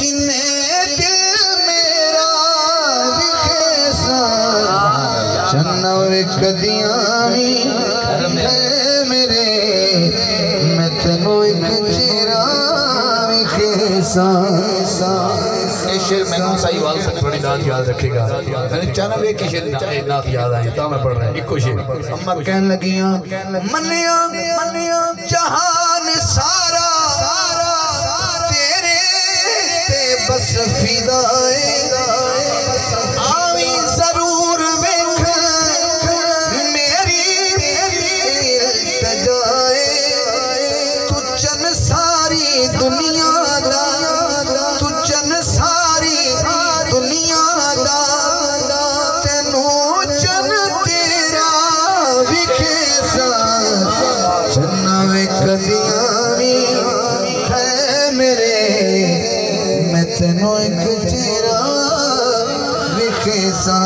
سینے دل میرا وکھیسا چنوے کدیاں میرے میں تینوں ایک چیرا وکھیسا شیر میں نے صحیح وال سے بڑی نات یاد رکھے گا میں نے چاہنا بھی ایک شیر نات یاد آئی تا میں پڑھ رہا ہے ایک کو شیر اماں کہنے لگیاں منیاں جہان سارا تیرے تے بس فدائے آویں ضرور ویکھ میری التجائے تو چن ساری دنیا دا تو چن ساری دنیا دا تینوں چن تیرا وکھیسا چنوے کدیاں ہے میرے میں تینوں ایک چیرا وکھیسا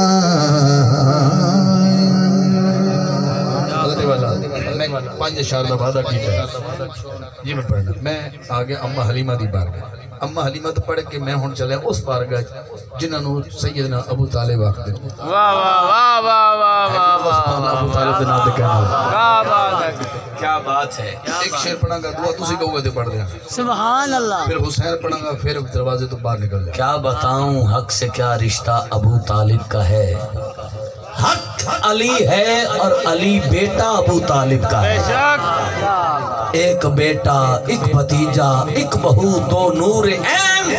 میں پانچ اشار دا وعدہ کیتا ہے یہ میں پڑھنا میں آگے اماں حلیمہ دی بارگاہ اماں حلیمہ تو پڑھ کے میں ہون چلے اس بارگاہ جنہوں سیدنا ابو طالب آخر واہ واہ واہ واہ واہ واہ ابو طالب دے نام دے کہنا کیا بات ہے ایک شیر پڑھا گا دعا تسی کہو گا دے پڑھ دیا سبحان اللہ پھر حسین پڑھا گا پھر دروازے تو باہر نکل جائے کیا بتاؤں حق سے کیا رشتہ ابو طالب کا ہے حق علی ہے اور علی بیٹا ابو طالب کا ہے ایک بیٹا ایک بھتیجا ایک بہو دو نور عین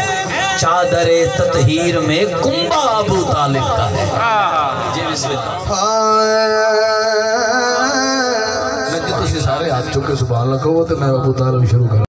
چادر تطہیر میں کنبہ ابو طالب کا ہے جی بسم اللہ میں جو تسی سارے ہاتھ چکے سبحان اللہ کہو تو میں ابو طالب شروع کروں